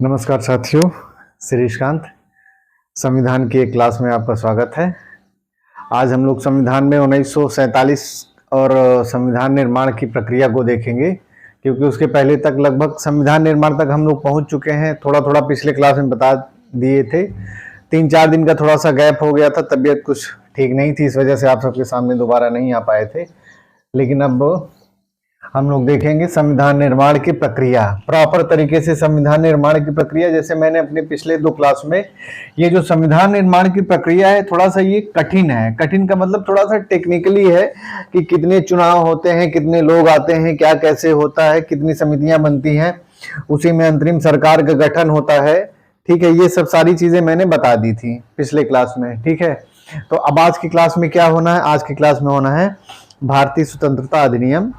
नमस्कार साथियों, श्रीकांत संविधान की एक क्लास में आपका स्वागत है। आज हम लोग संविधान में 1947 और संविधान निर्माण की प्रक्रिया को देखेंगे, क्योंकि उसके पहले तक लगभग संविधान निर्माण तक हम लोग पहुंच चुके हैं। थोड़ा थोड़ा पिछले क्लास में बता दिए थे। 3-4 दिन का थोड़ा सा गैप हो गया था, तबीयत कुछ ठीक नहीं थी, इस वजह से आप सबके सामने दोबारा नहीं आ पाए थे। लेकिन अब हम लोग देखेंगे संविधान निर्माण की प्रक्रिया, प्रॉपर तरीके से संविधान निर्माण की प्रक्रिया। जैसे मैंने अपने पिछले 2 क्लास में, ये जो संविधान निर्माण की प्रक्रिया है थोड़ा सा ये कठिन है। कठिन का मतलब थोड़ा सा टेक्निकली है कि कितने चुनाव होते हैं, कितने लोग आते हैं, क्या कैसे होता है, कितनी समितियां बनती हैं, उसी में अंतरिम सरकार का गठन होता है। ठीक है, ये सब सारी चीजें मैंने बता दी थी पिछले क्लास में। ठीक है, तो अब आज की क्लास में क्या होना है? आज की क्लास में होना है भारतीय स्वतंत्रता अधिनियम।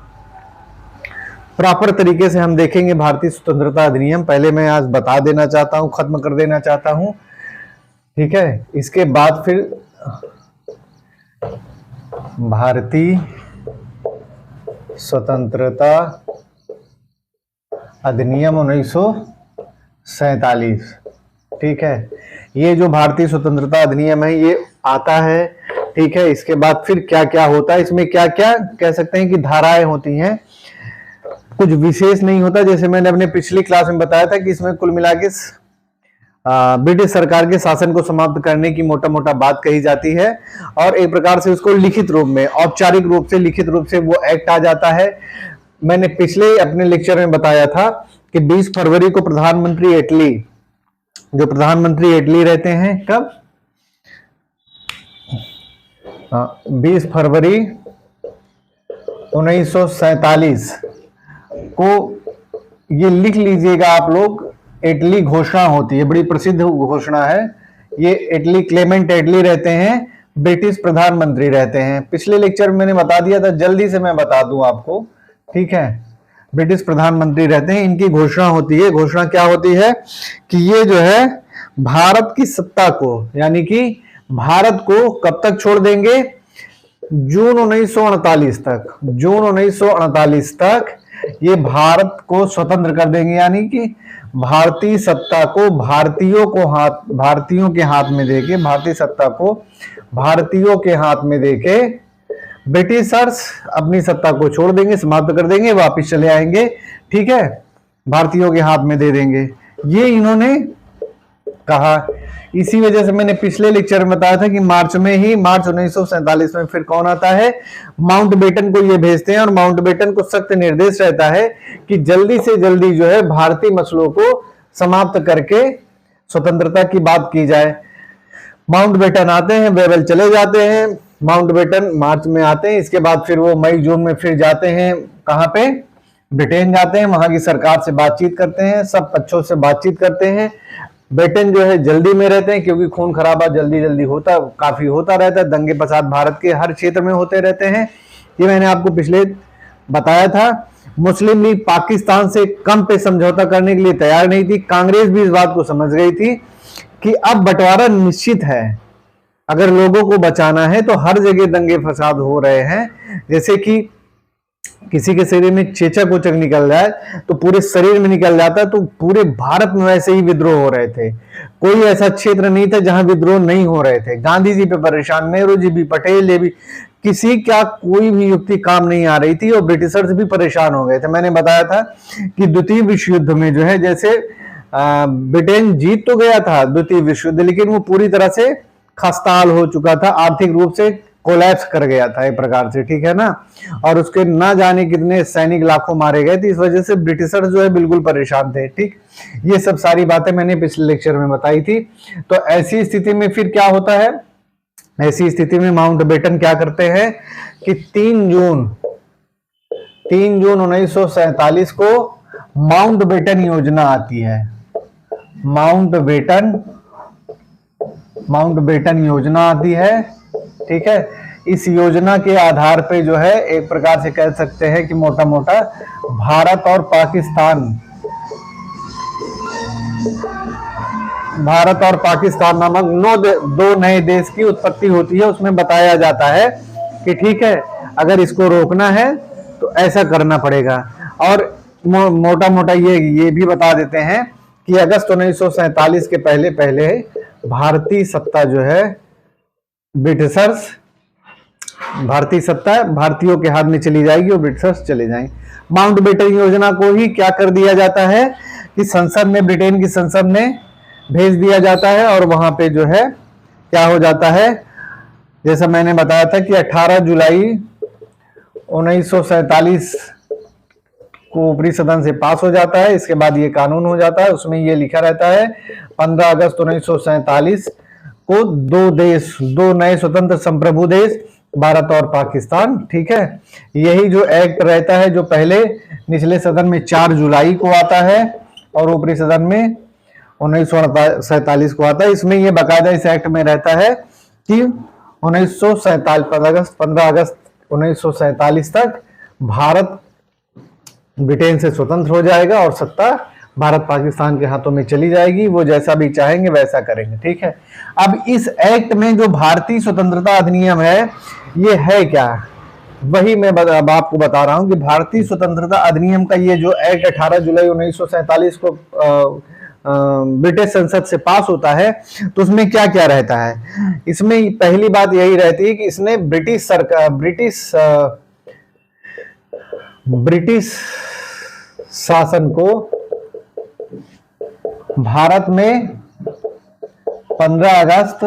प्रॉपर तरीके से हम देखेंगे भारतीय स्वतंत्रता अधिनियम। पहले मैं आज बता देना चाहता हूं, खत्म कर देना चाहता हूं। ठीक है, इसके बाद फिर भारतीय स्वतंत्रता अधिनियम 1947। ठीक है, ये जो भारतीय स्वतंत्रता अधिनियम है ये आता है। ठीक है, इसके बाद फिर क्या क्या होता है, इसमें क्या क्या कह सकते हैं कि धाराएं होती हैं, कुछ विशेष नहीं होता। जैसे मैंने अपने पिछली क्लास में बताया था कि इसमें कुल मिला के ब्रिटिश सरकार के शासन को समाप्त करने की मोटा मोटा बात कही जाती है, और एक प्रकार से उसको लिखित रूप में, औपचारिक रूप से, लिखित रूप से वो एक्ट आ जाता है। मैंने पिछले अपने लेक्चर में बताया था कि 20 फरवरी को प्रधानमंत्री एटली, जो प्रधानमंत्री एटली रहते हैं, कब? 20 फरवरी 1947 को, ये लिख लीजिएगा आप लोग, एटली घोषणा होती है, बड़ी प्रसिद्ध घोषणा है ये। एटली, क्लेमेंट एटली रहते हैं, ब्रिटिश प्रधानमंत्री रहते हैं। पिछले लेक्चर में मैंने बता दिया था, जल्दी से मैं बता दूं आपको। ठीक है, ब्रिटिश प्रधानमंत्री रहते हैं, इनकी घोषणा होती है। घोषणा क्या होती है कि ये जो है भारत की सत्ता को, यानी कि भारत को कब तक छोड़ देंगे? जून 1948 तक। जून 1948 तक ये भारत को स्वतंत्र कर देंगे, यानी कि भारतीय सत्ता को भारतीयों के हाथ में देके, भारतीय सत्ता को भारतीयों के हाथ में देके ब्रिटिशर्स अपनी सत्ता को छोड़ देंगे, समाप्त कर देंगे, वापस चले आएंगे। ठीक है, भारतीयों के हाथ में दे देंगे, ये इन्होंने कहा। इसी वजह से मैंने पिछले लेक्चर में बताया था कि मार्च 1947 में फिर कौन आता है? माउंटबेटन को ये भेजते हैं, और माउंटबेटन को सख्त निर्देश रहता है कि जल्दी से जल्दी जो है भारतीय मसलों को समाप्त करके स्वतंत्रता की बात की जाए। माउंटबेटन आते हैं, बेबल चले जाते हैं। माउंटबेटन मार्च में आते हैं, इसके बाद फिर वो मई जून में फिर जाते हैं, कहां पे? ब्रिटेन जाते हैं, वहां की सरकार से बातचीत करते हैं, सब पक्षों से बातचीत करते हैं। ब्रिटेन जो है जल्दी में रहते हैं, क्योंकि खून खराबा जल्दी जल्दी काफी होता रहता है, दंगे फसाद भारत के हर क्षेत्र में होते रहते हैं। ये मैंने आपको पिछले बताया था। मुस्लिम लीग पाकिस्तान से कम पे समझौता करने के लिए तैयार नहीं थी। कांग्रेस भी इस बात को समझ गई थी कि अब बंटवारा निश्चित है, अगर लोगों को बचाना है तो हर जगह दंगे फसाद हो रहे हैं। जैसे कि किसी के शरीर में चेचक उचक निकल जाए तो पूरे शरीर में निकल जाता है, तो पूरे भारत में वैसे ही विद्रोह हो रहे थे। कोई ऐसा क्षेत्र नहीं था जहां विद्रोह नहीं हो रहे थे। गांधी जी पे परेशान, नेहरू जी भी, पटेल जी भी, किसी का कोई भी युक्ति काम नहीं आ रही थी, और ब्रिटिशर्स भी परेशान हो गए थे। मैंने बताया था कि द्वितीय विश्व युद्ध में जो है, जैसे ब्रिटेन जीत तो गया था द्वितीय विश्व युद्ध, लेकिन वो पूरी तरह से खस्ताहाल हो चुका था, आर्थिक रूप से कोलैप्स कर गया था एक प्रकार से। ठीक है ना, और उसके ना जाने कितने सैनिक लाखों मारे गए थे। इस वजह से ब्रिटिशर्स जो है बिल्कुल परेशान थे। ठीक, ये सब सारी बातें मैंने पिछले लेक्चर में बताई थी। तो ऐसी स्थिति में फिर क्या होता है? ऐसी स्थिति में माउंटबेटन क्या करते हैं कि 3 जून 1947 को माउंटबेटन योजना आती है। माउंटबेटन योजना आती है। ठीक है, इस योजना के आधार पे जो है एक प्रकार से कह सकते हैं कि मोटा मोटा भारत और पाकिस्तान नामक 2 नए देश की उत्पत्ति होती है। उसमें बताया जाता है कि ठीक है, अगर इसको रोकना है तो ऐसा करना पड़ेगा। और मोटा मोटा ये भी बता देते हैं कि अगस्त 1947 के पहले पहले भारतीय सत्ता जो है ब्रिटिशर्स, भारतीय सत्ता भारतीयों के हाथ में चली जाएगी और ब्रिटिशर्स चले जाएंगे। माउंटबेटन योजना को ही क्या कर दिया जाता है कि संसद में, ब्रिटेन की संसद में भेज दिया जाता है और वहां पे जो है क्या हो जाता है, जैसा मैंने बताया था कि 18 जुलाई 1947 को ऊपरी सदन से पास हो जाता है। इसके बाद ये कानून हो जाता है। उसमें ये लिखा रहता है 15 अगस्त 1947 को दो नए स्वतंत्र संप्रभु देश भारत और पाकिस्तान, ठीक है। यही जो एक्ट रहता है जो पहले निचले सदन में 4 जुलाई को आता है और ऊपरी सदन में 1947 को आता है। इसमें यह बाकायदा इस एक्ट में रहता है कि 15 अगस्त 1947 तक भारत ब्रिटेन से स्वतंत्र हो जाएगा और सत्ता भारत पाकिस्तान के हाथों में चली जाएगी। वो जैसा भी चाहेंगे वैसा करेंगे, ठीक है। अब इस एक्ट में जो भारतीय स्वतंत्रता अधिनियम है ये है क्या, वही मैं अब आपको बता रहा हूं कि भारतीय स्वतंत्रता अधिनियम का ये जो एक्ट 18 जुलाई 1947 को ब्रिटिश संसद से पास होता है तो उसमें क्या क्या रहता है। इसमें पहली बात यही रहती है कि इसने ब्रिटिश सरकार, ब्रिटिश शासन को भारत में 15 अगस्त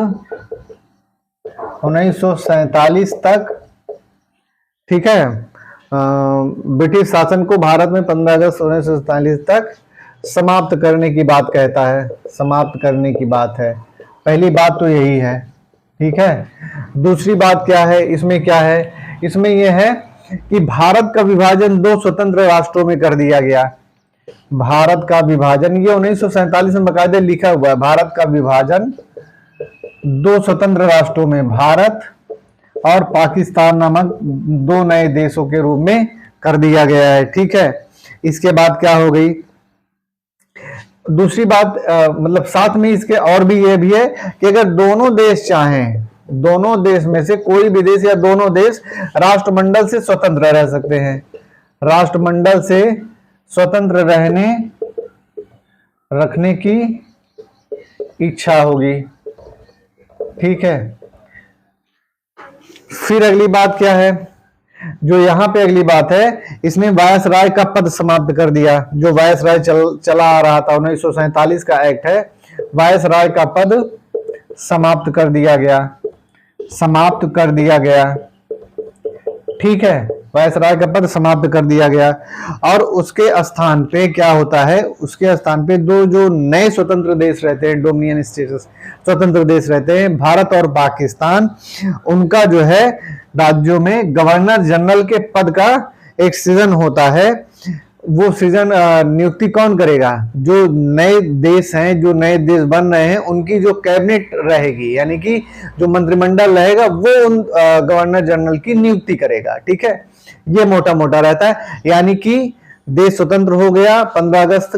1947 तक, ठीक है, ब्रिटिश शासन को भारत में 15 अगस्त 1947 तक समाप्त करने की बात कहता है, समाप्त करने की बात है। पहली बात तो यही है, ठीक है। दूसरी बात क्या है, इसमें क्या है, इसमें यह है कि भारत का विभाजन 2 स्वतंत्र राष्ट्रों में कर दिया गया। भारत का विभाजन ये 1947 में बाकायदा लिखा हुआ है, भारत का विभाजन 2 स्वतंत्र राष्ट्रों में, भारत और पाकिस्तान नामक 2 नए देशों के रूप में कर दिया गया है, ठीक है। इसके बाद क्या हो गई दूसरी बात, मतलब साथ में इसके और भी ये भी है कि अगर दोनों देश चाहें, दोनों देश में से कोई भी देश या दोनों देश राष्ट्रमंडल से स्वतंत्र रह सकते हैं, राष्ट्रमंडल से स्वतंत्र रखने की इच्छा होगी, ठीक है। फिर अगली बात क्या है, जो यहां पे अगली बात है, इसने वायसराय का पद समाप्त कर दिया। जो वायसराय चला आ रहा था, 1947 का एक्ट है, वायसराय का पद समाप्त कर दिया गया, समाप्त कर दिया गया, ठीक है। वायसराय का पद समाप्त कर दिया गया और उसके स्थान पे क्या होता है, उसके स्थान पे 2 जो नए स्वतंत्र देश रहते हैं, डोमिनियन स्टेट्स स्वतंत्र देश रहते हैं, भारत और पाकिस्तान, उनका जो है राज्यों में गवर्नर जनरल के पद का एक सृजन होता है। वो सृजन नियुक्ति कौन करेगा, जो नए देश हैं, जो नए देश बन रहे हैं, उनकी जो कैबिनेट रहेगी, यानी कि जो मंत्रिमंडल रहेगा वो उन गवर्नर जनरल की नियुक्ति करेगा, ठीक है। ये मोटा मोटा रहता है, यानी कि देश स्वतंत्र हो गया 15 अगस्त,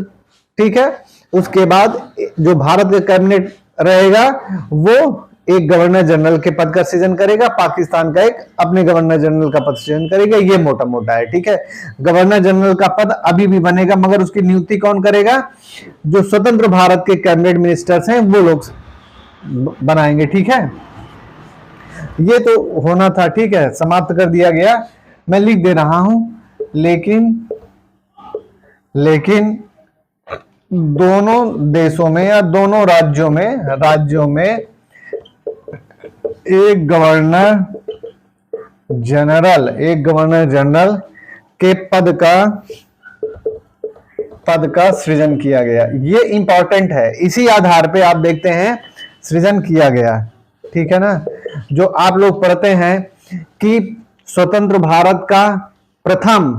ठीक है। उसके बाद जो भारत का कैबिनेट रहेगा वो एक गवर्नर जनरल के पद का सृजन करेगा, पाकिस्तान का एक अपने गवर्नर जनरल का पद सृजन करेगा। ये मोटा मोटा है, ठीक है। गवर्नर जनरल का पद अभी भी बनेगा, मगर उसकी नियुक्ति कौन करेगा, जो स्वतंत्र भारत के कैबिनेट मिनिस्टर्स हैं वो लोग बनाएंगे, ठीक है। ये तो होना था, ठीक है, समाप्त कर दिया गया, मैं लिख दे रहा हूं। लेकिन दोनों देशों में या दोनों राज्यों में एक गवर्नर जनरल के पद का सृजन किया गया। ये इंपॉर्टेंट है, इसी आधार पे आप देखते हैं सृजन किया गया, ठीक है ना। जो आप लोग पढ़ते हैं कि स्वतंत्र भारत का प्रथम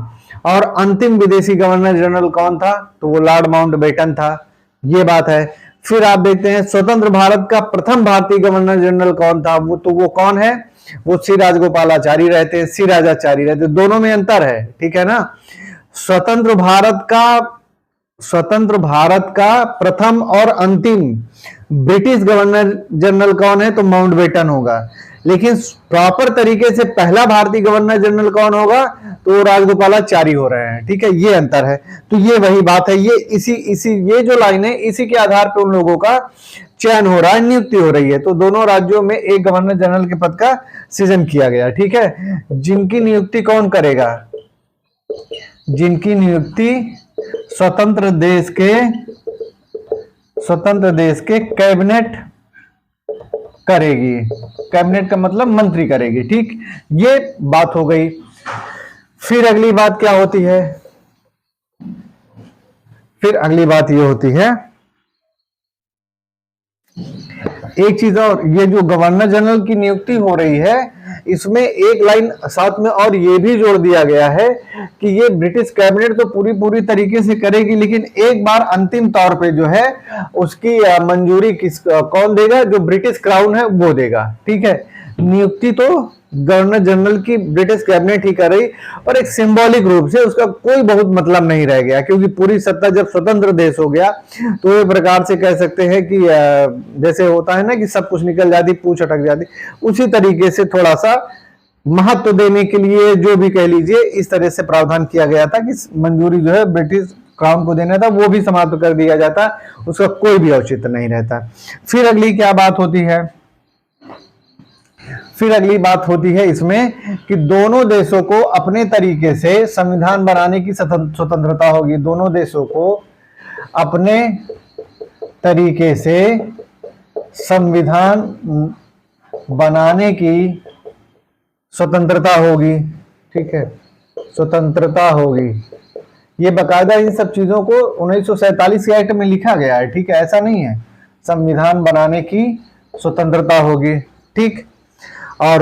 और अंतिम विदेशी गवर्नर जनरल कौन था, तो वो लॉर्ड माउंटबेटन था, ये बात है। फिर आप देखते हैं स्वतंत्र भारत का प्रथम भारतीय गवर्नर जनरल कौन था, वो कौन है, वो श्री राजगोपालाचारी रहते हैं, श्री राजाचारी रहते हैं, दोनों में अंतर है, ठीक है ना। स्वतंत्र भारत का प्रथम और अंतिम ब्रिटिश गवर्नर जनरल कौन है, तो माउंटबेटन होगा। लेकिन प्रॉपर तरीके से पहला भारतीय गवर्नर जनरल कौन होगा, तो राजगोपालाचारी हो रहे हैं। ठीक है, ये अंतर है। तो ये वही बात है, ये इसी ये जो लाइन है इसी के आधार पर उन लोगों का चयन हो रहा है, नियुक्ति हो रही है। तो दोनों राज्यों में एक गवर्नर जनरल के पद का सृजन किया गया। ठीक है, जिनकी नियुक्ति कौन करेगा, जिनकी नियुक्ति स्वतंत्र देश के कैबिनेट करेगी। कैबिनेट का मतलब मंत्री करेगी। ठीक, ये बात हो गई। फिर अगली बात क्या होती है, फिर अगली बात ये होती है, एक चीज और, ये जो गवर्नर जनरल की नियुक्ति हो रही है इसमें एक लाइन साथ में और ये भी जोड़ दिया गया है कि ये ब्रिटिश कैबिनेट तो पूरी तरीके से करेगी, लेकिन एक बार अंतिम तौर पे जो है उसकी मंजूरी कौन देगा, जो ब्रिटिश क्राउन है वो देगा। ठीक है, नियुक्ति तो गवर्नर जनरल की ब्रिटिश कैबिनेट ही कर रही, और एक सिंबॉलिक रूप से उसका कोई बहुत मतलब नहीं रह गया, क्योंकि पूरी सत्ता जब स्वतंत्र देश हो गया तो एक प्रकार से कह सकते हैं कि जैसे होता है ना कि सब कुछ निकल जाती, पूंछ अटक जाती, उसी तरीके से थोड़ा सा महत्व देने के लिए जो भी कह लीजिए इस तरह से प्रावधान किया गया था कि मंजूरी जो है ब्रिटिश क्राउन को देना था, वो भी समाप्त कर दिया जाता, उसका कोई भी औचित्य नहीं रहता। फिर अगली क्या बात होती है, फिर अगली बात होती है इसमें कि दोनों देशों को अपने तरीके से संविधान बनाने की स्वतंत्रता होगी। दोनों देशों को अपने तरीके से संविधान बनाने की स्वतंत्रता होगी। ठीक है, स्वतंत्रता होगी, ये बकायदा इन सब चीजों को 1947 के एक्ट में लिखा गया है। ठीक है, ऐसा नहीं है, संविधान बनाने की स्वतंत्रता होगी। ठीक, और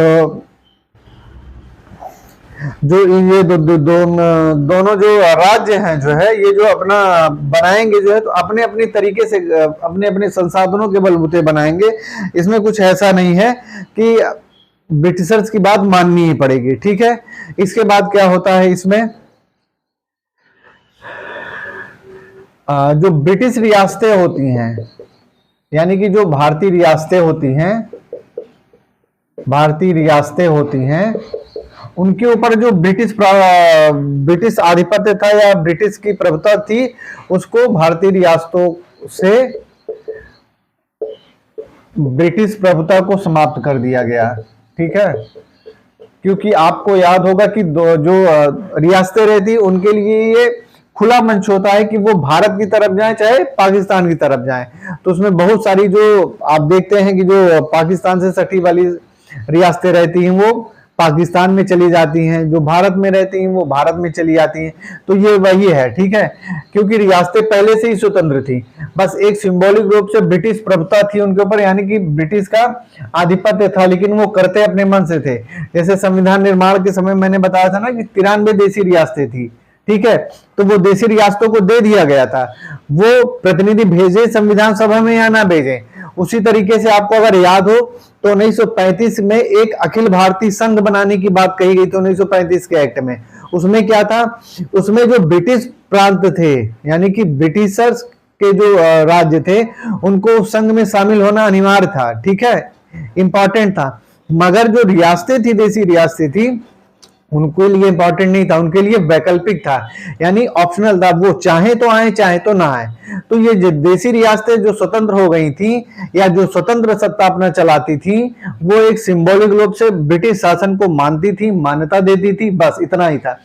जो ये दोनों जो राज्य हैं जो है ये जो अपना बनाएंगे जो है, तो अपने अपने तरीके से अपने अपने संसाधनों के बलबूते बनाएंगे। इसमें कुछ ऐसा नहीं है कि ब्रिटिशर्स की बात माननी ही पड़ेगी। ठीक है, इसके बाद क्या होता है इसमें, जो ब्रिटिश रियासतें होती हैं, यानी कि जो भारतीय रियासतें होती हैं उनके ऊपर जो ब्रिटिश आधिपत्य था या ब्रिटिश की प्रभुता थी, उसको भारतीय रियासतों से ब्रिटिश प्रभुता को समाप्त कर दिया गया। ठीक है, क्योंकि आपको याद होगा कि जो रियासतें रहती उनके लिए ये खुला मंच होता है कि वो भारत की तरफ जाएं चाहे पाकिस्तान की तरफ जाएं। तो उसमें बहुत सारी जो आप देखते हैं कि जो पाकिस्तान से सटी वाली रियासतें रहती हैं वो पाकिस्तान में चली जाती हैं, जो भारत में रहती हैं वो भारत में चली जाती हैं। तो ये वही है। ठीक है, क्योंकि रियासतें पहले से ही स्वतंत्र थी, बस एक सिंबॉलिक रूप से ब्रिटिश प्रभुता थी उनके ऊपर, यानी कि ब्रिटिश का आधिपत्य था, लेकिन वो करते अपने मन से थे। जैसे संविधान निर्माण के समय मैंने बताया था ना कि 93 देशी रियासतें थी। ठीक है, तो वो देशी रियासतों को दे दिया गया था, वो प्रतिनिधि भेजे संविधान सभा में या ना भेजे। उसी तरीके से आपको अगर याद हो तो 1935 में एक अखिल भारतीय संघ बनाने की बात कही गई थी 1935 के एक्ट में। उसमें क्या था, उसमें जो ब्रिटिश प्रांत थे यानी कि ब्रिटिशर्स के जो राज्य थे उनको संघ में शामिल होना अनिवार्य था। ठीक है, इंपॉर्टेंट था, मगर जो रियासतें थी, देशी रियासतें थी, उनके लिए इंपॉर्टेंट नहीं था, उनके लिए वैकल्पिक था, यानी ऑप्शनल था, वो चाहे तो आए चाहे तो ना आए। तो ये देशी रियासतें जो स्वतंत्र हो गई थी या जो स्वतंत्र सत्ता अपना चलाती थी, वो एक सिंबॉलिक रूप से ब्रिटिश शासन को मानती थी, मान्यता देती थी, बस इतना ही था,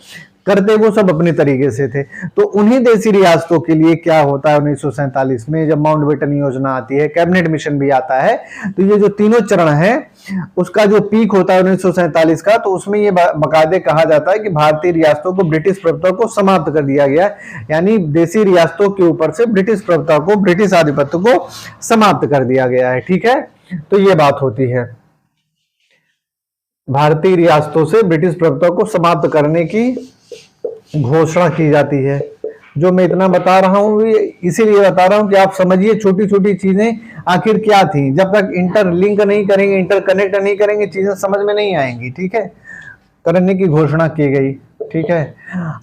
करते वो सब अपने तरीके से थे। तो उन्हीं देशी रियासतों के लिए क्या होता है 1947 में जब माउंटबेटन योजना आती है, कैबिनेट मिशन भी आता है, तो ये जो तीनों चरण है उसका जो पीक होता है 1947 का, तो उसमें ये बाकायदे कहा जाता है कि भारतीय रियासतों को ब्रिटिश प्रभुता को समाप्त कर दिया गया, यानी देशी रियासतों के ऊपर से ब्रिटिश प्रभुता को, ब्रिटिश आधिपत्य को समाप्त कर दिया गया है। ठीक है, तो ये बात होती है, भारतीय रियासतों से ब्रिटिश प्रभुता को समाप्त करने की घोषणा की जाती है। जो मैं इतना बता रहा हूं इसीलिए बता रहा हूं कि आप समझिए छोटी छोटी चीजें आखिर क्या थी। जब तक इंटरलिंक नहीं करेंगे, इंटरकनेक्ट नहीं करेंगे, चीजें समझ में नहीं आएंगी। ठीक है, करने की घोषणा की गई। ठीक है,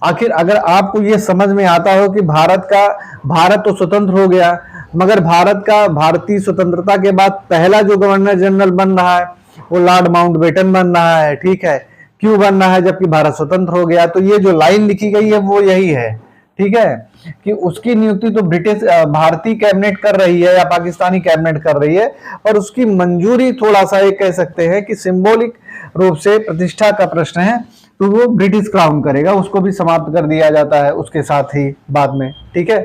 आखिर अगर आपको ये समझ में आता हो कि भारत तो स्वतंत्र हो गया, मगर भारतीय स्वतंत्रता के बाद पहला जो गवर्नर जनरल बन रहा है वो लॉर्ड माउंटबेटन बन रहा है, ठीक है। क्यों बन रहा है जबकि भारत स्वतंत्र हो गया? तो ये जो लाइन लिखी गई है वो यही है, ठीक है, कि उसकी नियुक्ति तो ब्रिटिश भारतीय कैबिनेट कर रही है या पाकिस्तानी कैबिनेट कर रही है, और उसकी मंजूरी थोड़ा सा ये कह सकते हैं कि सिंबॉलिक रूप से प्रतिष्ठा का प्रश्न है, तो वो ब्रिटिश क्राउन करेगा, उसको भी समाप्त कर दिया जाता है उसके साथ ही बाद में, ठीक है।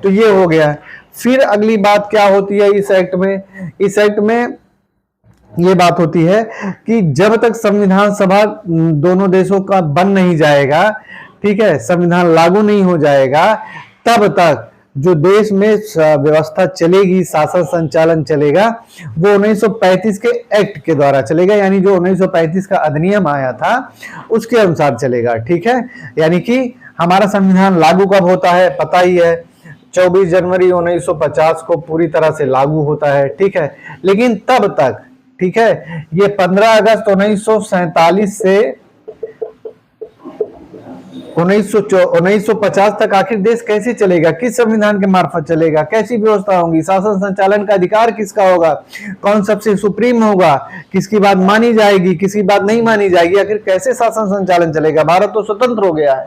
तो ये हो गया। फिर अगली बात क्या होती है इस एक्ट में? इस एक्ट में ये बात होती है कि जब तक संविधान सभा दोनों देशों का बन नहीं जाएगा, ठीक है, संविधान लागू नहीं हो जाएगा, तब तक जो देश में व्यवस्था चलेगी, शासन संचालन चलेगा, वो 1935 के एक्ट के द्वारा चलेगा, यानी जो 1935 का अधिनियम आया था उसके अनुसार चलेगा, ठीक है। यानी कि हमारा संविधान लागू कब होता है पता ही है, 24 जनवरी 1950 को पूरी तरह से लागू होता है, ठीक है। लेकिन तब तक, ठीक है, ये 15 अगस्त 1947 से 1950 तक आखिर देश कैसे चलेगा, किस संविधान के मार्फत चलेगा, कैसी व्यवस्था होगी, शासन संचालन का अधिकार किसका होगा, कौन सबसे सुप्रीम होगा, किसकी बात मानी जाएगी, किसकी बात नहीं मानी जाएगी, आखिर कैसे शासन संचालन चलेगा? भारत तो स्वतंत्र हो गया है,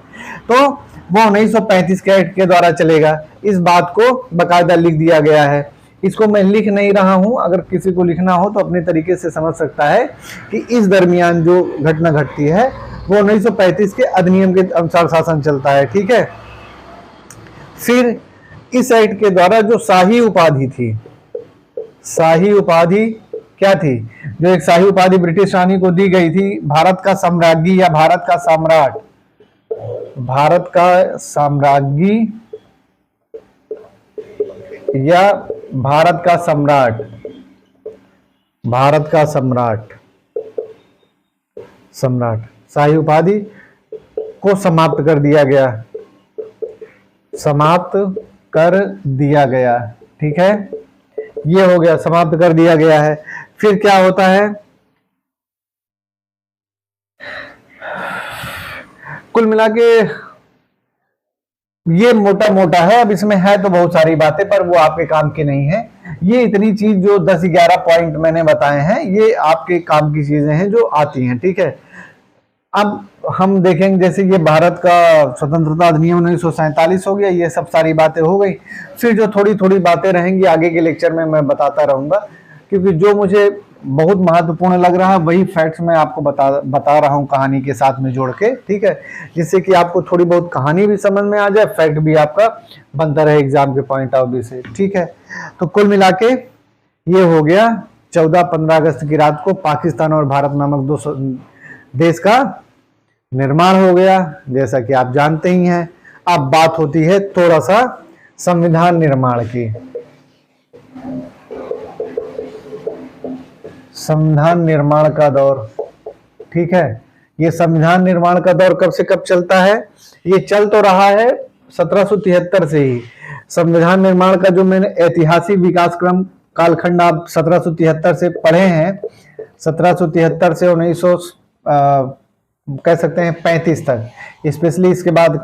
तो वो 1935 के एक्ट के द्वारा चलेगा। इस बात को बाकायदा लिख दिया गया है। इसको मैं लिख नहीं रहा हूं, अगर किसी को लिखना हो तो अपने तरीके से समझ सकता है कि इस दरमियान जो घटना घटती है वो 1935 के अधिनियम के अनुसार शासन चलता है, ठीक है। फिर इस एक्ट के द्वारा जो शाही उपाधि थी, शाही उपाधि क्या थी? जो एक शाही उपाधि ब्रिटिश रानी को दी गई थी, भारत का सम्राज्ञी या भारत का सम्राट, भारत का साम्राज्ञी या भारत का सम्राट, भारत का सम्राट, सम्राट, शाही उपाधि को समाप्त कर दिया गया, समाप्त कर दिया गया, ठीक है। ये हो गया, समाप्त कर दिया गया है। फिर क्या होता है? कुल मिला के ये मोटा मोटा है, अब इसमें है तो बहुत सारी बातें, पर वो आपके काम की नहीं है। ये इतनी चीज जो 10-11 पॉइंट मैंने बताए हैं, ये आपके काम की चीजें हैं जो आती हैं, ठीक है। अब हम देखेंगे, जैसे ये भारत का स्वतंत्रता अधिनियम 1947 हो गया, ये सब सारी बातें हो गई। फिर जो थोड़ी थोड़ी बातें रहेंगी आगे के लेक्चर में मैं बताता रहूंगा, क्योंकि जो मुझे बहुत महत्वपूर्ण लग रहा है वही फैक्ट्स मैं आपको बता रहा हूँ कहानी के साथ में जोड़ के, ठीक है, जिससे कि आपको थोड़ी बहुत कहानी भी समझ में आ जाए, फैक्ट भी आपका बनता रहे एग्जाम के पॉइंट ऑफ व्यू से, ठीक है। तो कुल मिला के ये हो गया 14-15 अगस्त की रात को पाकिस्तान और भारत नामक दो देश का निर्माण हो गया, जैसा कि आप जानते ही हैं। अब बात होती है थोड़ा सा संविधान निर्माण की। संविधान निर्माण का दौर, ठीक है, ये संविधान निर्माण का दौर कब से कब चलता है? ये चल तो रहा है 1773 से ही। संविधान निर्माण का जो मैंने ऐतिहासिक विकास क्रम कालखंड आप 1773 से पढ़े हैं, 1773 से 1900 कह सकते हैं 35 तक, स्पेशली इसके बाद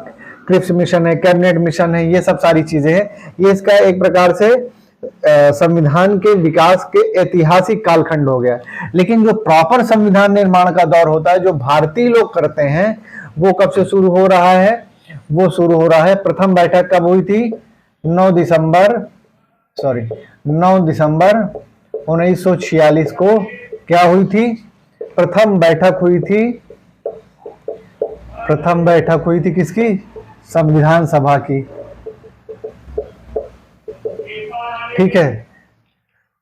क्रिप्स मिशन है, कैबिनेट मिशन है, ये सब सारी चीजें हैं। ये इसका एक प्रकार से संविधान के विकास के ऐतिहासिक कालखंड हो गया। लेकिन जो प्रॉपर संविधान निर्माण का दौर होता है, जो भारतीय लोग करते हैं, वो कब से शुरू हो रहा है? वो शुरू हो रहा है, प्रथम बैठक कब हुई थी? 9 दिसंबर 1946 को क्या हुई थी? प्रथम बैठक हुई थी। प्रथम बैठक हुई थी किसकी? संविधान सभा की, ठीक है।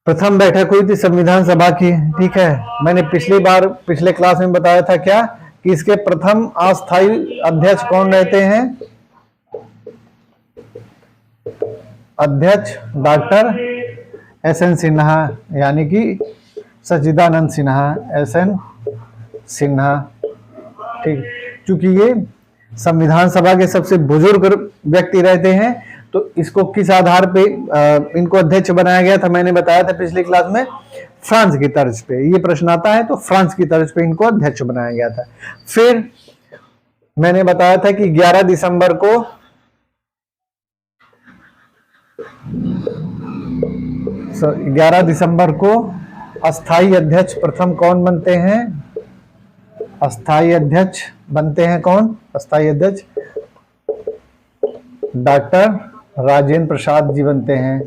प्रथम बैठक हुई थी संविधान सभा की, ठीक है। मैंने पिछले क्लास में बताया था क्या कि इसके प्रथम अस्थायी अध्यक्ष कौन रहते हैं? अध्यक्ष डॉक्टर एस.एन. सिन्हा, यानी कि सच्चिदानंद सिन्हा, एस.एन. सिन्हा, ठीक। क्योंकि ये संविधान सभा के सबसे बुजुर्ग व्यक्ति रहते हैं, तो इसको किस आधार पे इनको अध्यक्ष बनाया गया था? मैंने बताया था पिछली क्लास में, फ्रांस की तर्ज पे। ये प्रश्न आता है तो फ्रांस की तर्ज पे इनको अध्यक्ष बनाया गया था। फिर मैंने बताया था कि 11 दिसंबर को 11 दिसंबर को अस्थाई अध्यक्ष प्रथम कौन बनते हैं? अस्थाई अध्यक्ष बनते हैं कौन? अस्थाई अध्यक्ष डॉक्टर राजेंद्र प्रसाद जी बनते हैं।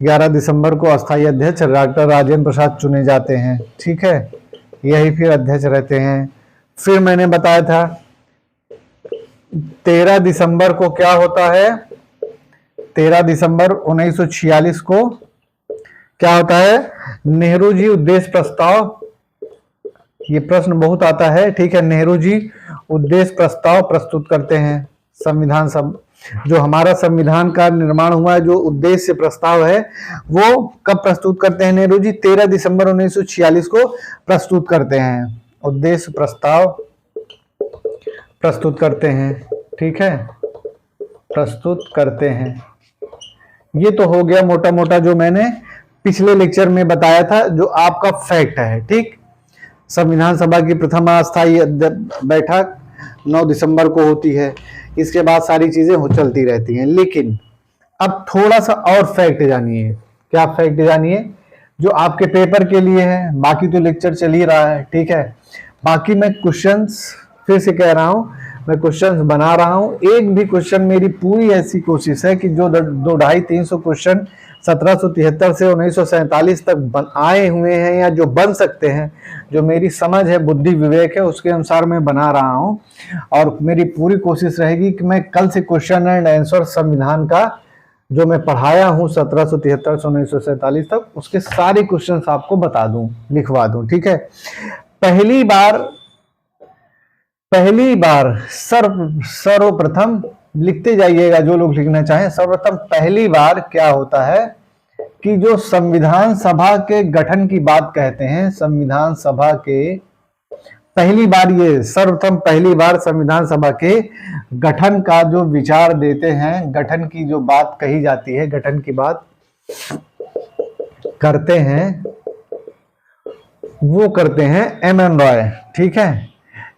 11 दिसंबर को अस्थाई अध्यक्ष डॉक्टर राजेंद्र प्रसाद चुने जाते हैं। ठीक है, यही फिर अध्यक्ष रहते हैं। फिर मैंने बताया था 13 दिसंबर को क्या होता है? 13 दिसंबर 1946 को क्या होता है? नेहरू जी उद्देश्य प्रस्ताव, ये प्रश्न बहुत आता है। ठीक है, नेहरू जी उद्देश्य प्रस्ताव प्रस्तुत करते हैं। संविधान सब जो हमारा संविधान का निर्माण हुआ है, जो उद्देश्य प्रस्ताव है, वो कब प्रस्तुत करते हैं नेहरू जी? 13 दिसंबर 1946 को प्रस्तुत करते हैं। उद्देश्य प्रस्ताव प्रस्तुत करते हैं। ठीक है, प्रस्तुत करते हैं। ये तो हो गया मोटा मोटा जो मैंने पिछले लेक्चर में बताया था, जो आपका फैक्ट है। ठीक, संविधान सभा की प्रथम अस्थायी बैठक 9 दिसंबर को होती है। इसके बाद सारी चीजें हो चलती रहती हैं। लेकिन अब थोड़ा सा और फैक्ट जानिए। क्या फैक्ट जानिए? जो आपके पेपर के लिए है। बाकी तो लेक्चर चल ही रहा है। ठीक है, बाकी मैं क्वेश्चंस फिर से कह रहा हूं, मैं क्वेश्चंस बना रहा हूं। एक भी क्वेश्चन, मेरी पूरी ऐसी कोशिश है कि जो 200-250-300 क्वेश्चन 1773 से 1947 तक आए हुए हैं या जो बन सकते हैं, जो मेरी समझ है, बुद्धि विवेक है, उसके अनुसार मैं बना रहा हूं। और मेरी पूरी कोशिश रहेगी कि मैं कल से क्वेश्चन एंड आंसर संविधान का जो मैं पढ़ाया हूं 1773 से 1947 तक, उसके सारे क्वेश्चंस आपको बता दूं, लिखवा दूं। ठीक है, पहली बार सर्वप्रथम लिखते जाइएगा जो लोग लिखना चाहें। सर्वप्रथम पहली बार क्या होता है कि जो संविधान सभा के गठन की बात कहते हैं, संविधान सभा के पहली बार, ये सर्वप्रथम पहली बार संविधान सभा के गठन का जो विचार देते हैं, गठन की जो बात कही जाती है, गठन की बात करते हैं, वो करते हैं एम.एन. रॉय। ठीक है,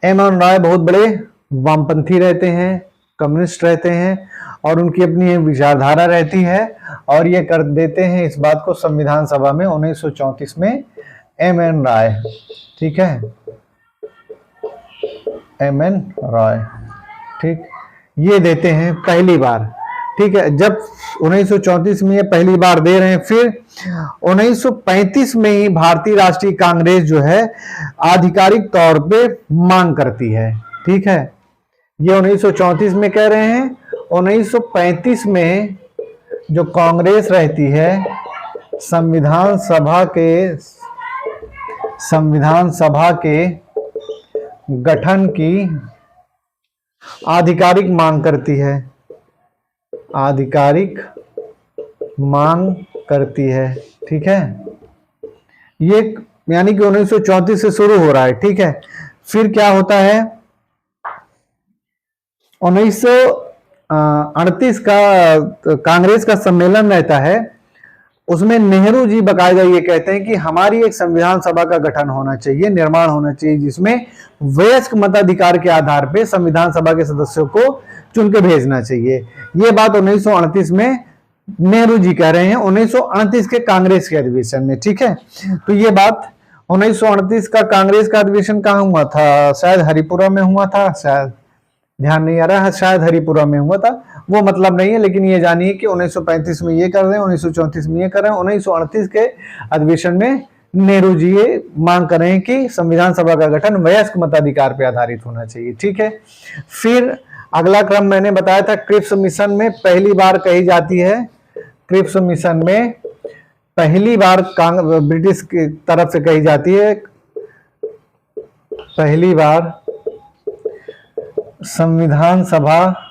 एम.एन. रॉय बहुत बड़े वामपंथी रहते हैं, कम्युनिस्ट रहते हैं, और उनकी अपनी विचारधारा रहती है, और ये कर देते हैं इस बात को संविधान सभा में 1934 में एम.एन. रॉय। ठीक है, एम.एन. रॉय। ठीक, ये देते हैं पहली बार। ठीक है, जब 1934 में ये पहली बार दे रहे हैं, फिर 1935 में ही भारतीय राष्ट्रीय कांग्रेस जो है आधिकारिक तौर पे मांग करती है। ठीक है, ये 1934 में कह रहे हैं। 1935 में जो कांग्रेस रहती है, संविधान सभा के गठन की आधिकारिक मांग करती है, आधिकारिक मांग करती है। ठीक है, ये यानी कि 1934 से शुरू हो रहा है। ठीक है, फिर क्या होता है? 1938 का कांग्रेस का सम्मेलन रहता है। उसमें नेहरू जी बाकायदा ये कहते हैं कि हमारी एक संविधान सभा का गठन होना चाहिए, निर्माण होना चाहिए, जिसमें वयस्क मताधिकार के आधार पर संविधान सभा के सदस्यों को चुन के भेजना चाहिए। ये बात 1938 में नेहरू जी कह रहे हैं, 1938 के कांग्रेस के अधिवेशन में। ठीक है, तो ये बात 1938 का कांग्रेस का अधिवेशन कहाँ हुआ था? शायद हरिपुरा में हुआ था, शायद ध्यान नहीं आ रहा है, शायद हरिपुरा में हुआ था, वो मतलब नहीं है। लेकिन ये जानिए कि 1935 में ये कर रहे हैं, 1934 में ये कर रहे हैं, 1938 के अधिवेशन में नेहरू जी ये मांग कर रहे हैं कि संविधान सभा का गठन वयस्क मताधिकार पर आधारित होना चाहिए। ठीक है, फिर अगला क्रम मैंने बताया था, क्रिप्स मिशन में पहली बार कही जाती है, क्रिप्स मिशन में पहली बार ब्रिटिश की तरफ से कही जाती है, पहली बार संविधान सभा,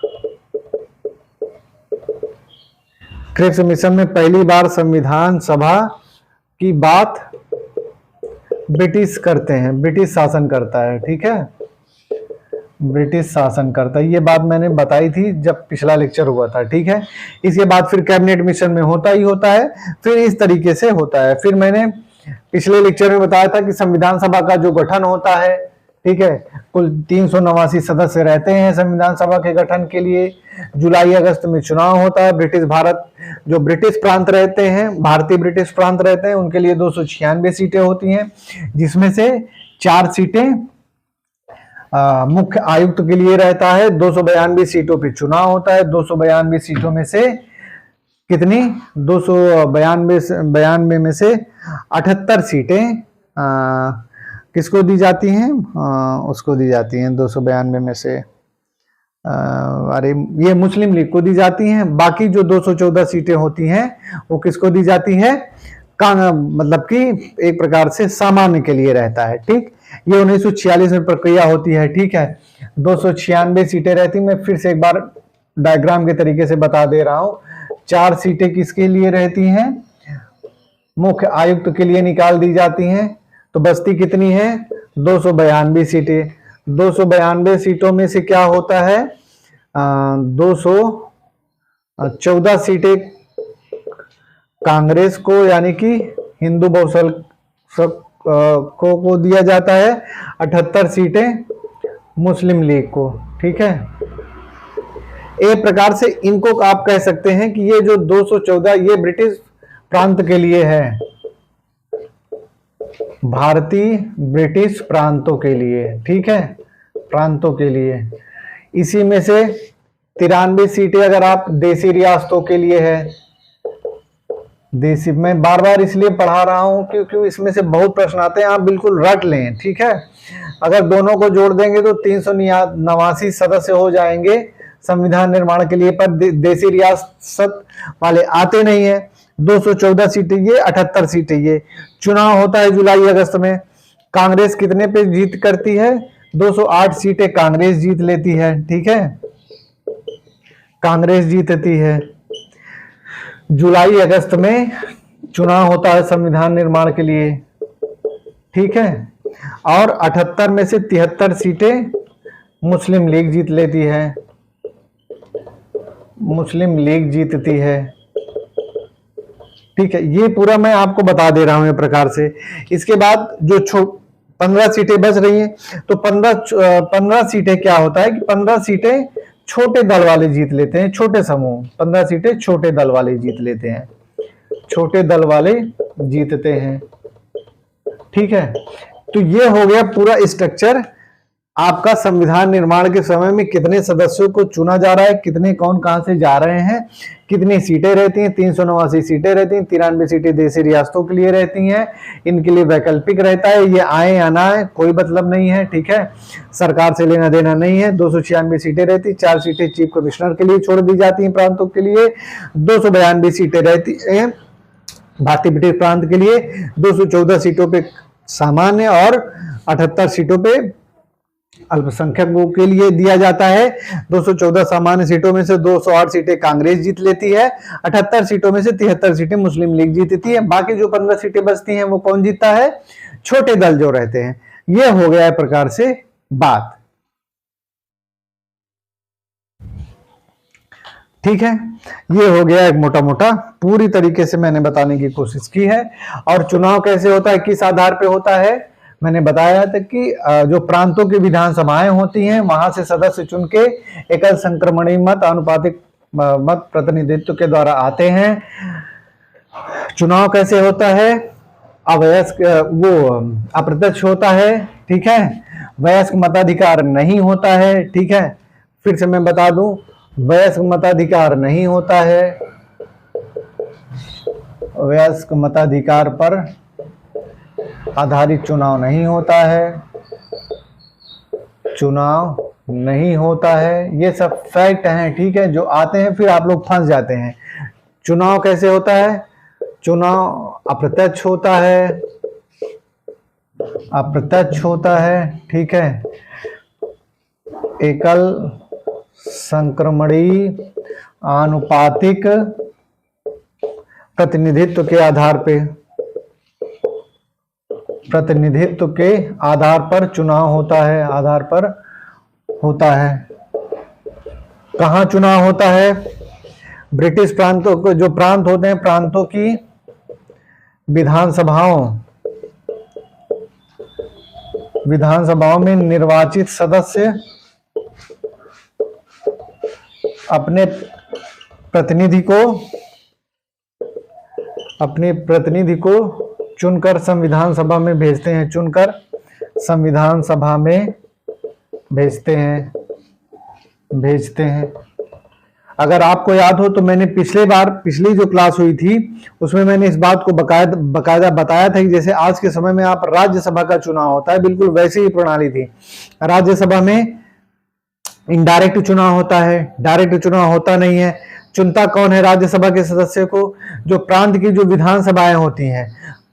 क्रिप्स मिशन में पहली बार संविधान सभा की बात ब्रिटिश करते हैं, ब्रिटिश शासन करता है। ठीक है, ब्रिटिश शासन करता है, ये बात मैंने बताई थी जब पिछला लेक्चर हुआ था। ठीक है, इसके बाद फिर कैबिनेट मिशन में होता ही होता है, फिर इस तरीके से होता है। फिर मैंने पिछले लेक्चर में बताया था कि संविधान सभा का जो गठन होता है, ठीक है। कुल 389 सदस्य रहते हैं संविधान सभा के गठन के लिए। जुलाई अगस्त में चुनाव होता है। ब्रिटिश भारत, जो ब्रिटिश प्रांत रहते हैं, भारतीय ब्रिटिश प्रांत रहते हैं, उनके लिए 296 सीटें होती हैं, जिसमें से 4 सीटें मुख्य आयुक्त के लिए रहता है। 292 सीटों पे चुनाव होता है। 292 सीटों में से कितनी, 292 में से 78 सीटें किसको दी जाती हैं, उसको दी जाती हैं 292 में से, अरे ये मुस्लिम लीग को दी जाती हैं। बाकी जो 214 सीटें होती हैं वो किसको दी जाती है, मतलब कि एक प्रकार से सामान्य के लिए रहता है। ठीक, ये 1946 में प्रक्रिया होती है। ठीक है, 296 सीटें रहती। मैं फिर से एक बार डायग्राम के तरीके से बता दे रहा हूं। 4 सीटें किसके लिए रहती हैं, मुख्य आयुक्त के लिए निकाल दी जाती हैं। तो बस्ती कितनी है, 292 सीटें। 292 सीटों में से क्या होता है, 214 सीटें कांग्रेस को यानी कि हिंदू बहुसल को दिया जाता है। 78 सीटें मुस्लिम लीग को। ठीक है, एक प्रकार से इनको आप कह सकते हैं कि ये जो 214 ये ब्रिटिश प्रांत के लिए है, भारतीय ब्रिटिश प्रांतों के लिए। ठीक है, प्रांतों के लिए। इसी में से 93 सीटें अगर आप देसी रियासतों के लिए है। देसी, मैं बार बार इसलिए पढ़ा रहा हूं क्योंकि इसमें से बहुत प्रश्न आते हैं, आप बिल्कुल रट लें। ठीक है, अगर दोनों को जोड़ देंगे तो 389 सदस्य हो जाएंगे संविधान निर्माण के लिए, पर देसी रियासत वाले आते नहीं है। 214 सीटें ये, 78 सीटें ये। चुनाव होता है जुलाई अगस्त में। कांग्रेस कितने पे जीत करती है, 208 सीटें कांग्रेस जीत लेती है। ठीक है, कांग्रेस जीतती है। जुलाई अगस्त में चुनाव होता है संविधान निर्माण के लिए। ठीक है, और 78 में से 73 सीटें मुस्लिम लीग जीत लेती है, मुस्लिम लीग जीतती है। ठीक है, ये पूरा मैं आपको बता दे रहा हूं एक प्रकार से। इसके बाद जो 15 सीटें बच रही हैं, तो 15 सीटें क्या होता है कि 15 सीटें छोटे दल वाले जीत लेते हैं, छोटे समूह। 15 सीटें छोटे दल वाले जीत लेते हैं, छोटे दल वाले जीतते हैं। ठीक है, तो ये हो गया पूरा स्ट्रक्चर आपका। संविधान निर्माण के समय में कितने सदस्यों को चुना जा रहा है, कितने कौन कहां से जा रहे हैं, कितनी सीटें रहती हैं, 389 सीटें रहती हैं। 93 सीटें देशी रियासतों के लिए रहती हैं, इनके लिए वैकल्पिक रहता है, ये आए या ना आए कोई मतलब नहीं है। ठीक है, सरकार से लेना देना नहीं है। 296 सीटें रहती, 4 सीटें चीफ कमिश्नर के लिए छोड़ दी जाती हैं प्रांतों के लिए। 292 सीटें रहती हैं भारतीय ब्रिटिश प्रांत के लिए। 214 सीटों पे सामान्य और 78 सीटों पे अल्पसंख्यकों के लिए दिया जाता है। 214 सामान्य सीटों में से 208 सीटें कांग्रेस जीत लेती है। 78 सीटों में से 73 सीटें मुस्लिम लीग जीतती है। बाकी जो 15 सीटें बचती हैं वो कौन जीतता है, छोटे दल जो रहते हैं। यह हो गया है प्रकार से बात। ठीक है, ये हो गया एक मोटा मोटा, पूरी तरीके से मैंने बताने की कोशिश की है। और चुनाव कैसे होता है, किस आधार पे होता है, मैंने बताया था कि जो प्रांतों की विधानसभाएं होती हैं वहां से सदस्य चुन के एकल संक्रमणीय मत, आनुपातिक मत प्रतिनिधित्व के द्वारा आते हैं। चुनाव कैसे होता है, अवयस्क, वो अप्रत्यक्ष होता है। ठीक है, वयस्क मताधिकार नहीं होता है। ठीक है, फिर से मैं बता दूं, वयस्क मताधिकार नहीं होता है। वयस्क मताधिकार पर आधारित चुनाव नहीं होता है, चुनाव नहीं होता है। ये सब फैक्ट हैं। ठीक है, जो आते हैं फिर आप लोग फंस जाते हैं। चुनाव कैसे होता है, चुनाव अप्रत्यक्ष होता है, अप्रत्यक्ष होता है। ठीक है, एकल संक्रमणीय आनुपातिक प्रतिनिधित्व के आधार पे, प्रतिनिधित्व के आधार पर चुनाव होता है, आधार पर होता है। कहां चुनाव होता है, ब्रिटिश प्रांतों को, जो प्रांत होते हैं प्रांतों की विधानसभाओं, विधानसभाओं में निर्वाचित सदस्य अपने प्रतिनिधि को चुनकर संविधान सभा में भेजते हैं, चुनकर संविधान सभा में भेजते हैं। अगर आपको याद हो तो मैंने पिछली जो क्लास हुई थी उसमें मैंने इस बात को बकायदा बताया था कि जैसे आज के समय में आप राज्यसभा का चुनाव होता है, बिल्कुल वैसी ही प्रणाली थी। राज्यसभा में इनडायरेक्ट चुनाव होता है, डायरेक्ट चुनाव होता नहीं है। चुनता कौन है राज्यसभा के सदस्य को? जो प्रांत की जो विधानसभाएं होती हैं।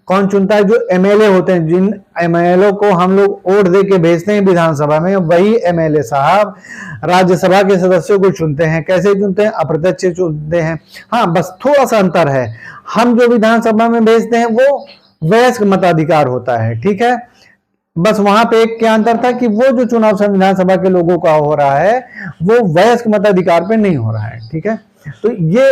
कौन चुनता है? जो एमएलए होते हैं, जिन एमएलए को हम लोग वोट दे के भेजते हैं विधानसभा में, वही एमएलए साहब राज्यसभा के सदस्यों को चुनते हैं। कैसे चुनते हैं? अप्रत्यक्ष चुनते हैं। हाँ, बस थोड़ा सा अंतर है, हम जो विधानसभा में भेजते हैं वो वयस्क मताधिकार होता है, ठीक है। बस वहां पे एक क्या अंतर था कि वो जो चुनाव संविधान सभा के लोगों का हो रहा है वो वयस्क मताधिकार पे नहीं हो रहा है, ठीक है। तो ये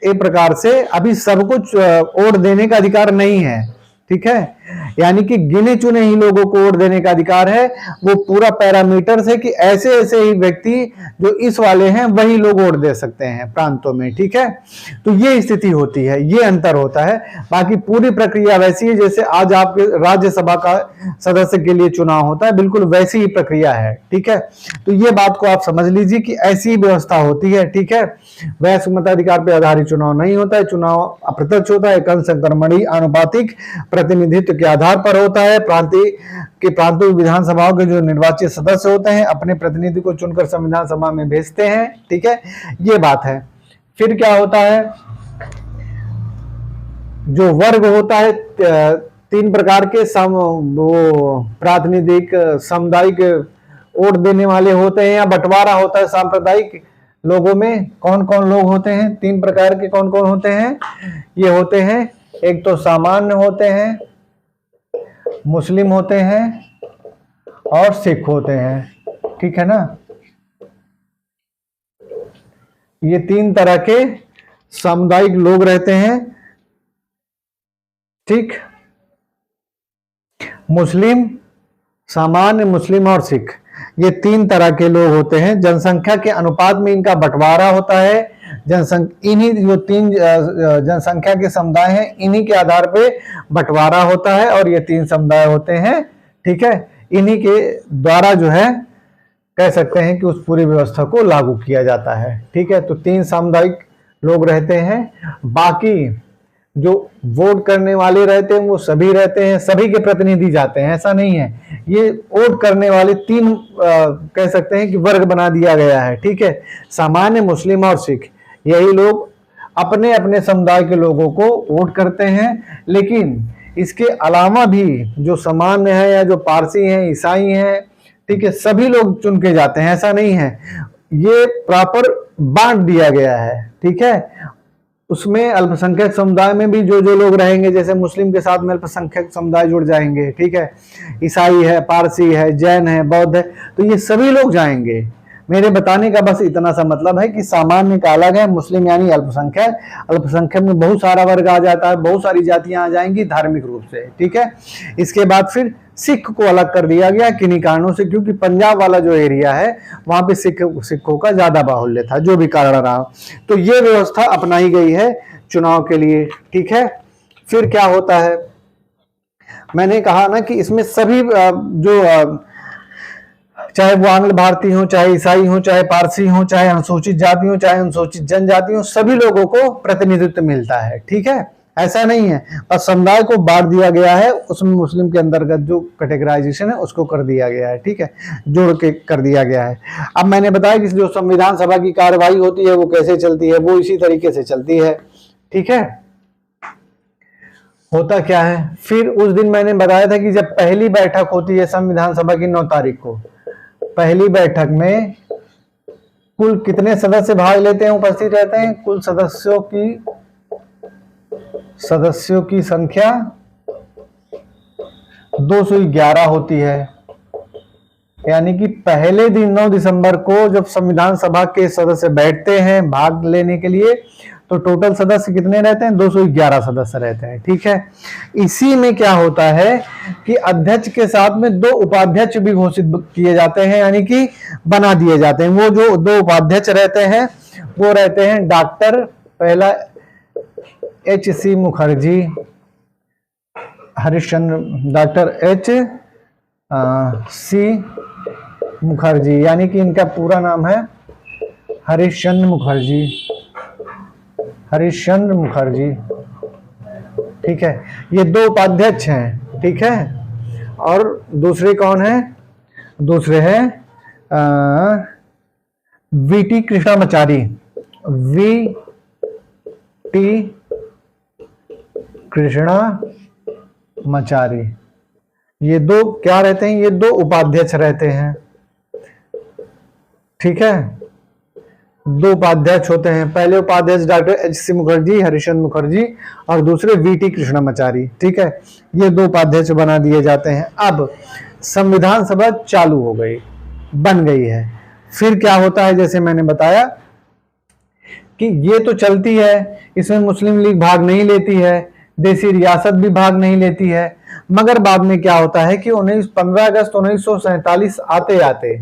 एक प्रकार से अभी सब कुछ वोट देने का अधिकार नहीं है, ठीक है। यानी कि गिने चुने ही लोगों को वोट देने का अधिकार है। वो पूरा पैरामीटर है कि ऐसे ऐसे ही व्यक्ति जो इस वाले हैं वही लोग वोट दे सकते हैं प्रांतों में, ठीक है। तो ये स्थिति होती है, ये अंतर होता है। बाकी पूरी प्रक्रिया वैसी है जैसे आज आपके राज्यसभा का सदस्य के लिए चुनाव होता है, बिल्कुल वैसी ही प्रक्रिया है, ठीक है। तो ये बात को आप समझ लीजिए कि ऐसी ही व्यवस्था होती है, ठीक है। वयस्क मताधिकार पर आधारित चुनाव नहीं होता है, चुनाव अप्रत्यक्ष होता है, कंसंक्रमणीय आनुपातिक प्रतिनिधित्व के आधार पर होता है। प्रांतीय विधानसभाओं के जो निर्वाचित सदस्य होते हैं अपने प्रतिनिधि को चुनकर संविधान सभा में भेजते हैं, ठीक है। ये बात है। फिर क्या होता है? जो वर्ग होता है, तीन प्रकार के वो प्रातिनिधिक सामुदायिक वोट देने वाले होते हैं या बंटवारा होता है सांप्रदायिक लोगों में। कौन कौन लोग होते हैं? तीन प्रकार के कौन कौन होते हैं? ये होते हैं, एक तो सामान्य होते हैं, मुस्लिम होते हैं और सिख होते हैं, ठीक है ना। ये तीन तरह के सामुदायिक लोग रहते हैं, ठीक। मुस्लिम, सामान्य, मुस्लिम और सिख, ये तीन तरह के लोग होते हैं। जनसंख्या के अनुपात में इनका बंटवारा होता है। इन्हीं जो तीन जनसंख्या के समुदाय हैं इन्हीं के आधार पे बंटवारा होता है और ये तीन समुदाय होते हैं, ठीक है। इन्हीं के द्वारा जो है कह सकते हैं कि उस पूरी व्यवस्था को लागू किया जाता है, ठीक है। तो तीन सामुदायिक लोग रहते हैं। बाकी जो वोट करने वाले रहते हैं वो सभी रहते हैं, सभी के प्रतिनिधि जाते हैं, ऐसा नहीं है। ये वोट करने वाले तीन कह सकते हैं कि वर्ग बना दिया गया है, ठीक है। सामान्य, मुस्लिम और सिख, यही लोग अपने अपने समुदाय के लोगों को वोट करते हैं। लेकिन इसके अलावा भी जो सामान्य है या जो पारसी हैं, ईसाई हैं, ठीक है, सभी लोग चुन के जाते हैं, ऐसा नहीं है। ये प्रॉपर बांट दिया गया है, ठीक है। उसमें अल्पसंख्यक समुदाय में भी जो जो लोग रहेंगे, जैसे मुस्लिम के साथ में अल्पसंख्यक समुदाय जुड़ जाएंगे, ठीक है। ईसाई है, पारसी है, जैन है, बौद्ध है, तो ये सभी लोग जाएंगे। मेरे बताने का बस इतना सा मतलब है कि सामान्य का अलग है, मुस्लिम यानी अल्पसंख्यक, अल्पसंख्यक में बहुत सारा वर्ग आ जाता है, बहुत सारी जातियां आ जाएंगी धार्मिक रूप से, ठीक है। इसके बाद फिर सिख को अलग कर दिया गया किन्हीं कारणों से, क्योंकि पंजाब वाला जो एरिया है वहां पे सिखों का ज्यादा बाहुल्य था, जो भी कारण रहा। तो ये व्यवस्था अपनाई गई है चुनाव के लिए, ठीक है। फिर क्या होता है? मैंने कहा ना कि इसमें सभी जो चाहे वो आंग्ल भारतीय हो, चाहे ईसाई हो, चाहे पारसी हो, चाहे अनुसूचित जाति हो, चाहे अनुसूचित जनजाति हो, सभी लोगों को प्रतिनिधित्व मिलता है, ठीक है। ऐसा नहीं है, बस समुदाय को बांट दिया गया है, उसमें मुस्लिम के अंतर्गत जो कैटेगराइजेशन है उसको कर दिया गया है, ठीक है, जोड़ के कर दिया गया है। अब मैंने बताया कि जो संविधान सभा की कार्रवाई होती है वो कैसे चलती है, वो इसी तरीके से चलती है, ठीक है। होता क्या है फिर? उस दिन मैंने बताया था कि जब पहली बैठक होती है संविधान सभा की 9 तारीख को, पहली बैठक में कुल कितने सदस्य भाग लेते हैं, उपस्थित रहते हैं? कुल सदस्यों की संख्या 211 होती है। यानी कि पहले दिन 9 दिसंबर को जब संविधान सभा के सदस्य बैठते हैं भाग लेने के लिए, तो टोटल सदस्य कितने रहते हैं? 211 सदस्य रहते हैं। ठीक है, इसी में क्या होता है कि अध्यक्ष के साथ में 2 उपाध्यक्ष भी घोषित किए जाते हैं, यानी कि बना दिए जाते हैं। वो जो 2 उपाध्यक्ष रहते हैं वो रहते हैं डॉक्टर, पहला H.C. Mukherjee, Harishchandra, doctor H.C. Mukherjee, यानी कि इनका पूरा नाम है हरिश्चंद्र मुखर्जी, हरिश्चंद्र मुखर्जी। ठीक है, ये 2 उपाध्यक्ष हैं। ठीक है, और दूसरे कौन है? दूसरे हैं V.T. कृष्णामाचारी, V.T. कृष्णामाचारी। ये 2 क्या रहते हैं? ये 2 उपाध्यक्ष रहते हैं। ठीक है, 2 उपाध्यक्ष होते हैं। पहले उपाध्यक्ष डॉक्टर H.C. मुखर्जी, हरिश्चंद्र मुखर्जी, और दूसरे V.T. कृष्णामाचारी। ठीक है, ये 2 उपाध्यक्ष बना दिए जाते हैं। अब संविधान सभा चालू हो गई, बन गई है। फिर क्या होता है, जैसे मैंने बताया कि ये तो चलती है, इसमें मुस्लिम लीग भाग नहीं लेती है, देसी रियासत भी भाग नहीं लेती है, मगर बाद में क्या होता है कि 15 अगस्त 1947 आते आते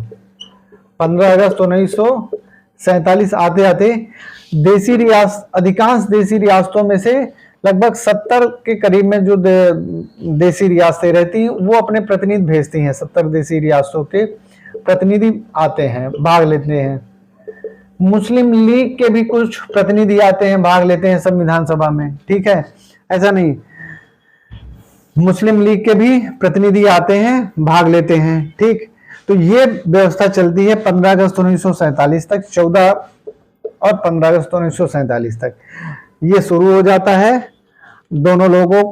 15 अगस्त 1947 आते आते अधिकांश देसी रियासतों में से लगभग 70 के करीब में जो देसी रियासतें रहती हैं वो अपने प्रतिनिधि भेजती हैं। 70 देसी रियासतों के प्रतिनिधि आते हैं, भाग लेते हैं। मुस्लिम लीग के भी कुछ प्रतिनिधि आते हैं, भाग लेते हैं संविधान सभा में। ठीक है, ऐसा नहीं, मुस्लिम लीग के भी प्रतिनिधि आते हैं, भाग लेते हैं। ठीक, तो ये व्यवस्था चलती है 15 अगस्त 1947 तक, 14 और 15 अगस्त 1947 तक ये शुरू हो जाता है। दोनों लोगों,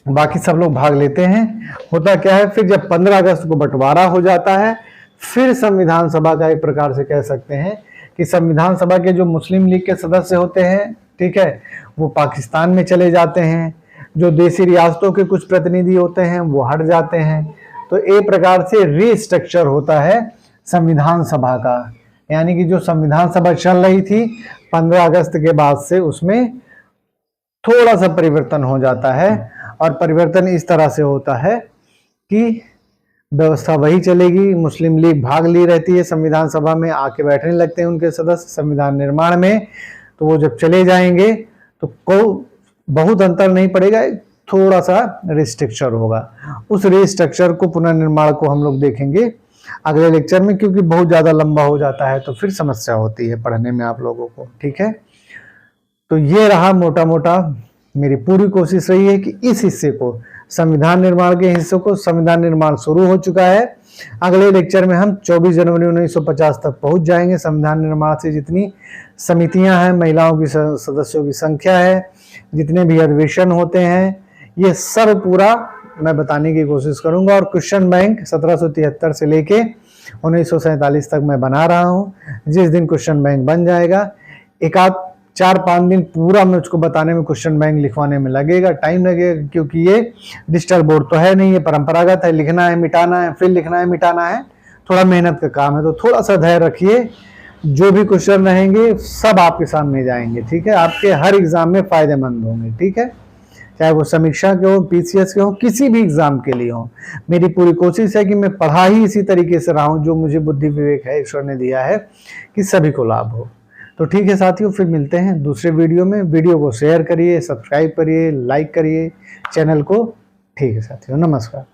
बाकी सब लोग भाग लेते हैं। होता क्या है, फिर जब 15 अगस्त को बंटवारा हो जाता है, फिर संविधान सभा का एक प्रकार से कह सकते हैं कि संविधान सभा के जो मुस्लिम लीग के सदस्य होते हैं, ठीक है, वो पाकिस्तान में चले जाते हैं। जो देसी रियासतों के कुछ प्रतिनिधि होते हैं वो हट जाते हैं। तो एक प्रकार से रीस्ट्रक्चर होता है संविधान सभा का, यानी कि जो संविधान सभा चल रही थी 15 अगस्त के बाद से उसमें थोड़ा सा परिवर्तन हो जाता है। और परिवर्तन इस तरह से होता है कि व्यवस्था वही चलेगी, मुस्लिम लीग भाग ली रहती है संविधान सभा में, आके बैठने लगते हैं उनके सदस्य संविधान निर्माण में। तो वो जब चले जाएंगे तो को बहुत अंतर नहीं पड़ेगा, थोड़ा सा रिस्ट्रक्चर होगा। उस रिस्ट्रक्चर को, पुनर्निर्माण को हम लोग देखेंगे अगले लेक्चर में, क्योंकि बहुत ज़्यादा लंबा हो जाता है तो फिर समस्या होती है पढ़ने में आप लोगों को। ठीक है, तो ये रहा मोटा मोटा। मेरी पूरी कोशिश रही है कि इस हिस्से को, संविधान निर्माण के हिस्से को, संविधान निर्माण शुरू हो चुका है। अगले लेक्चर में हम 24 जनवरी 1950 तक पहुंच जाएंगे। संविधान निर्माण से जितनी समितियां हैं, महिलाओं की सदस्यों की संख्या है, जितने भी अधिवेशन होते हैं, ये सब पूरा मैं बताने की कोशिश करूंगा। और क्वेश्चन बैंक 1773 से लेके 1947 तक मैं बना रहा हूँ। जिस दिन क्वेश्चन बैंक बन जाएगा, एक आध 4-5 दिन पूरा मैं उसको बताने में, क्वेश्चन बैंक लिखवाने में लगेगा, टाइम लगेगा, क्योंकि ये डिजिटल बोर्ड तो है नहीं, ये परंपरागत है, लिखना है मिटाना है, फिर लिखना है मिटाना है, थोड़ा मेहनत का काम है। तो थोड़ा सा धैर्य रखिए, जो भी क्वेश्चन रहेंगे सब आपके सामने जाएंगे। ठीक है, आपके हर एग्जाम में फायदेमंद होंगे। ठीक है, चाहे वो समीक्षा के हो, पीसीएस के हो, किसी भी एग्जाम के लिए हो। मेरी पूरी कोशिश है कि मैं पढ़ा ही इसी तरीके से रहा हूँ जो मुझे बुद्धि विवेक है ईश्वर ने दिया है, कि सभी को लाभ हो। तो ठीक है साथियों, फिर मिलते हैं दूसरे वीडियो में। वीडियो को शेयर करिए, सब्सक्राइब करिए, लाइक करिए चैनल को। ठीक है साथियों, नमस्कार।